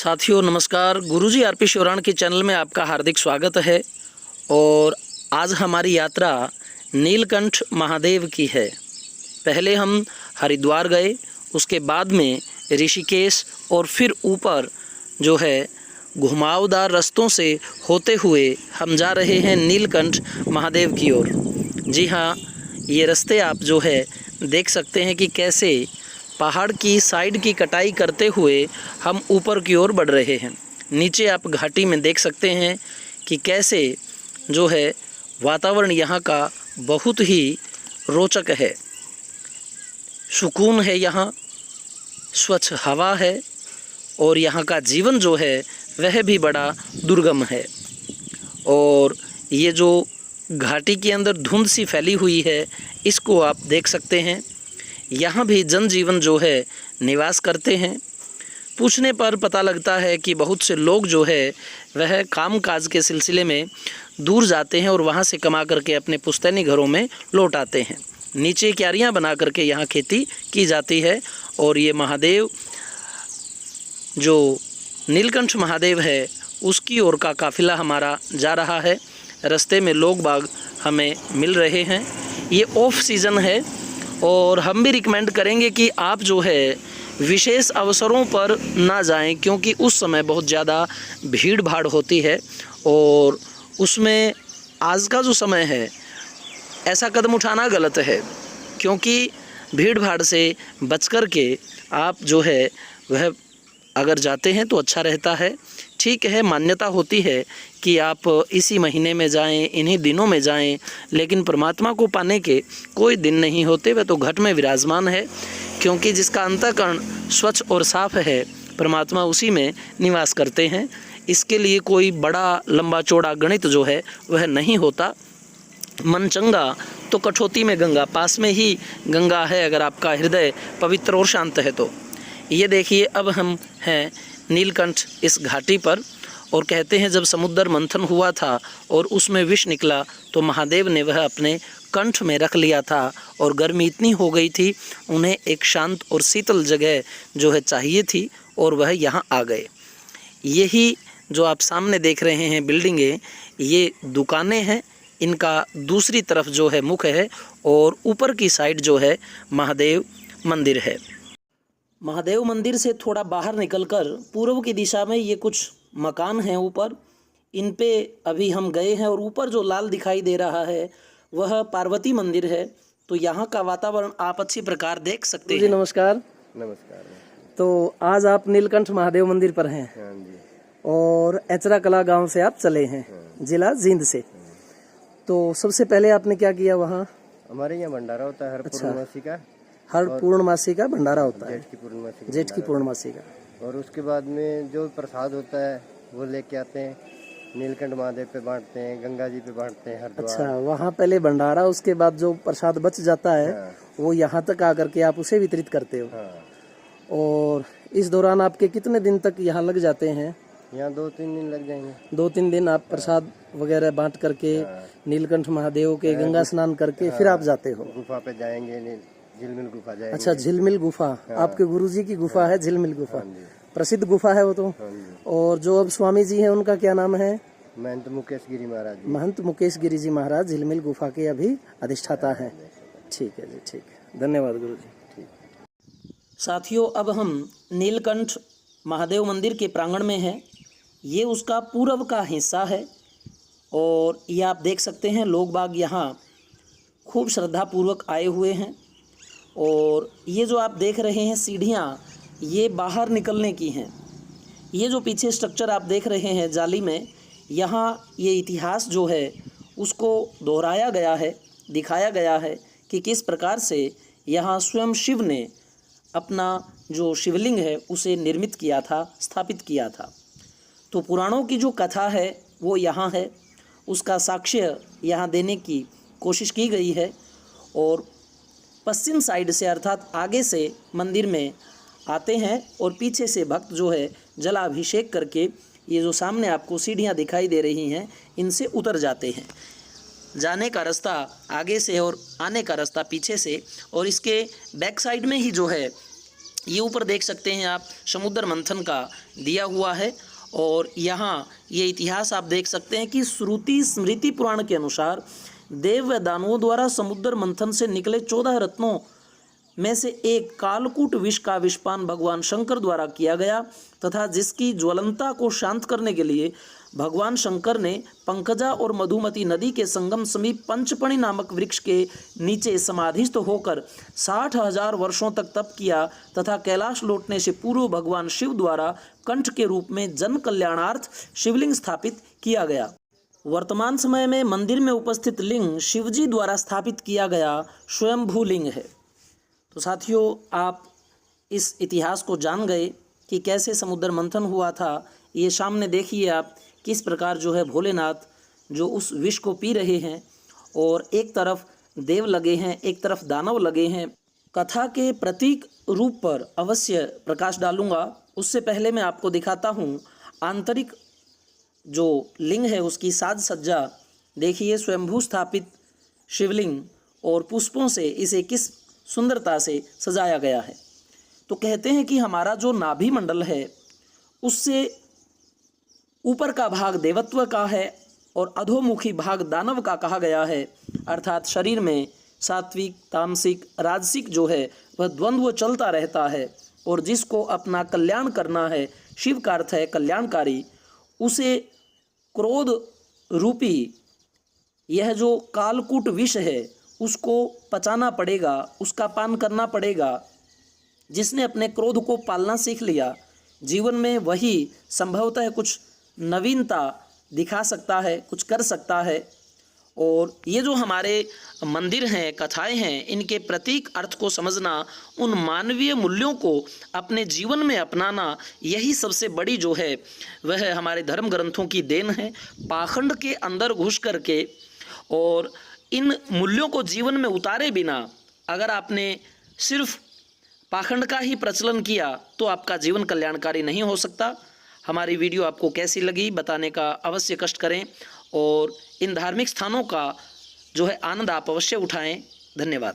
साथियों नमस्कार। गुरुजी आरपी शिवराण के चैनल में आपका हार्दिक स्वागत है। और आज हमारी यात्रा नीलकंठ महादेव की है। पहले हम हरिद्वार गए, उसके बाद में ऋषिकेश और फिर ऊपर जो है घुमावदार रास्तों से होते हुए हम जा रहे हैं नीलकंठ महादेव की ओर। जी हाँ, ये रास्ते आप जो है देख सकते हैं कि कैसे पहाड़ की साइड की कटाई करते हुए हम ऊपर की ओर बढ़ रहे हैं। नीचे आप घाटी में देख सकते हैं कि कैसे जो है वातावरण यहाँ का बहुत ही रोचक है, सुकून है, यहाँ स्वच्छ हवा है और यहाँ का जीवन जो है वह भी बड़ा दुर्गम है। और ये जो घाटी के अंदर धुंध सी फैली हुई है, इसको आप देख सकते हैं। यहाँ भी जनजीवन जो है निवास करते हैं। पूछने पर पता लगता है कि बहुत से लोग जो है वह कामकाज के सिलसिले में दूर जाते हैं और वहाँ से कमा करके अपने पुश्तैनी घरों में लौट आते हैं। नीचे क्यारियाँ बना करके यहाँ खेती की जाती है। और ये महादेव जो नीलकंठ महादेव है उसकी ओर का काफिला हमारा जा रहा है। रास्ते में लोग बाग हमें मिल रहे हैं। ये ऑफ सीज़न है और हम भी रिकमेंड करेंगे कि आप जो है विशेष अवसरों पर ना जाएं, क्योंकि उस समय बहुत ज़्यादा भीड़ भाड़ होती है। और उसमें आज का जो समय है ऐसा कदम उठाना गलत है, क्योंकि भीड़ भाड़ से बच कर के आप जो है वह अगर जाते हैं तो अच्छा रहता है। ठीक है, मान्यता होती है कि आप इसी महीने में जाएं, इन्हीं दिनों में जाएं, लेकिन परमात्मा को पाने के कोई दिन नहीं होते, वह तो घट में विराजमान है। क्योंकि जिसका अंतःकरण स्वच्छ और साफ है, परमात्मा उसी में निवास करते हैं। इसके लिए कोई बड़ा लंबा चौड़ा गणित जो है वह नहीं होता। मन चंगा तो कठौती में गंगा, पास में ही गंगा है अगर आपका हृदय पवित्र और शांत है तो। ये देखिए, अब हम हैं नीलकंठ इस घाटी पर। और कहते हैं जब समुद्र मंथन हुआ था और उसमें विष निकला तो महादेव ने वह अपने कंठ में रख लिया था। और गर्मी इतनी हो गई थी, उन्हें एक शांत और शीतल जगह जो है चाहिए थी और वह यहाँ आ गए। यही जो आप सामने देख रहे हैं बिल्डिंगें, ये दुकानें हैं। इनका दूसरी तरफ जो है मुख है और ऊपर की साइड जो है महादेव मंदिर है। महादेव मंदिर से थोड़ा बाहर निकलकर पूर्व की दिशा में ये कुछ मकान हैं ऊपर, इन पे अभी हम गए हैं। और ऊपर जो लाल दिखाई दे रहा है वह पार्वती मंदिर है। तो यहाँ का वातावरण आप अच्छी प्रकार देख सकते हैं। जी नमस्कार। नमस्कार। तो आज आप नीलकंठ महादेव मंदिर पर हैं। हाँ जी। और एचरा कला गांव से आप चले हैं। हाँ। जिला जींद से। तो सबसे पहले आपने क्या किया वहाँ? हमारे यहाँ भंडारा होता है हर पूर्णमासी का। हर पूर्णमासी का भंडारा होता है। जेठ की पूर्णमासी का। और उसके बाद में जो प्रसाद होता है वो लेके आते हैं, नीलकंठ महादेव पे बांटते हैं, गंगा जी पे बांटते हैं हरिद्वार। अच्छा, वहाँ पहले भंडारा, उसके बाद जो प्रसाद बच जाता है। हाँ। वो यहाँ तक आकर के आप उसे वितरित करते हो। हाँ। और इस दौरान आपके कितने दिन तक यहाँ लग जाते हैं? यहाँ 2-3 दिन लग जाएंगे। 2-3 दिन आप प्रसाद वगैरह बांट करके नीलकंठ महादेव के गंगा स्नान करके फिर आप जाते हो? गुफा पे जाएंगे, झिलमिल गुफा जाएंगे। अच्छा, झिलमिल गुफा। आपके गुरुजी की गुफा है झिलमिल गुफा। प्रसिद्ध गुफा है वो तो। और जो अब स्वामी जी हैं उनका क्या नाम है? महंत मुकेश गिरी महाराज। महंत मुकेश गिरी जी महाराज झिलमिल गुफा के अभी अधिष्ठाता हैं। ठीक है जी, ठीक है, धन्यवाद गुरु जी। साथियों, अब हम नीलकंठ महादेव मंदिर के प्रांगण में हैं। ये उसका पूर्व का हिस्सा है और ये आप देख सकते हैं लोग बाग यहाँ खूब श्रद्धापूर्वक आए हुए हैं। और ये जो आप देख रहे हैं सीढ़ियाँ, ये बाहर निकलने की हैं। ये जो पीछे स्ट्रक्चर आप देख रहे हैं जाली में, यहाँ ये इतिहास जो है उसको दोहराया गया है, दिखाया गया है कि किस प्रकार से यहाँ स्वयं शिव ने अपना जो शिवलिंग है उसे निर्मित किया था, स्थापित किया था। तो पुराणों की जो कथा है वो यहाँ है, उसका साक्ष्य यहाँ देने की कोशिश की गई है। और पश्चिम साइड से अर्थात आगे से मंदिर में आते हैं और पीछे से भक्त जो है जलाभिषेक करके ये जो सामने आपको सीढ़ियाँ दिखाई दे रही हैं इनसे उतर जाते हैं। जाने का रास्ता आगे से और आने का रास्ता पीछे से। और इसके बैक साइड में ही जो है ये ऊपर देख सकते हैं आप, समुद्र मंथन का दिया हुआ है। और यहाँ ये इतिहास आप देख सकते हैं कि श्रुति स्मृति पुराण के अनुसार देव व दानवों द्वारा समुद्र मंथन से निकले 14 रत्नों में से एक कालकूट विष का विषपान भगवान शंकर द्वारा किया गया तथा जिसकी ज्वलंता को शांत करने के लिए भगवान शंकर ने पंकजा और मधुमती नदी के संगम समीप पंचपणि नामक वृक्ष के नीचे समाधिस्थ होकर 60,000 वर्षों तक तप किया तथा कैलाश लौटने से पूर्व भगवान शिव द्वारा कंठ के रूप में जन कल्याणार्थ शिवलिंग स्थापित किया गया। वर्तमान समय में मंदिर में उपस्थित लिंग शिवजी द्वारा स्थापित किया गया स्वयंभू लिंग है। तो साथियों, आप इस इतिहास को जान गए कि कैसे समुद्र मंथन हुआ था। ये सामने देखिए आप किस प्रकार जो है भोलेनाथ जो उस विष को पी रहे हैं और एक तरफ देव लगे हैं, एक तरफ दानव लगे हैं। कथा के प्रतीक रूप पर अवश्य प्रकाश डालूंगा। उससे पहले मैं आपको दिखाता हूँ आंतरिक जो लिंग है उसकी साज सज्जा। देखिए, स्वयंभू स्थापित शिवलिंग और पुष्पों से इसे किस सुंदरता से सजाया गया है। तो कहते हैं कि हमारा जो नाभि मंडल है उससे ऊपर का भाग देवत्व का है और अधोमुखी भाग दानव का कहा गया है। अर्थात शरीर में सात्विक, तामसिक, राजसिक जो है वह द्वंद्व चलता रहता है और जिसको अपना कल्याण करना है, शिव का अर्थ है कल्याणकारी, उसे क्रोध रूपी यह जो कालकूट विष है उसको पचाना पड़ेगा, उसका पान करना पड़ेगा। जिसने अपने क्रोध को पालना सीख लिया, जीवन में वही संभवतः कुछ नवीनता दिखा सकता है, कुछ कर सकता है। और ये जो हमारे मंदिर हैं, कथाएं हैं, इनके प्रतीक अर्थ को समझना, उन मानवीय मूल्यों को अपने जीवन में अपनाना, यही सबसे बड़ी जो है वह हमारे धर्म ग्रंथों की देन है। पाखंड के अंदर घुस करके और इन मूल्यों को जीवन में उतारे बिना अगर आपने सिर्फ पाखंड का ही प्रचलन किया तो आपका जीवन कल्याणकारी नहीं हो सकता। हमारी वीडियो आपको कैसी लगी बताने का अवश्य कष्ट करें और इन धार्मिक स्थानों का जो है आनंद आप अवश्य उठाएं। धन्यवाद।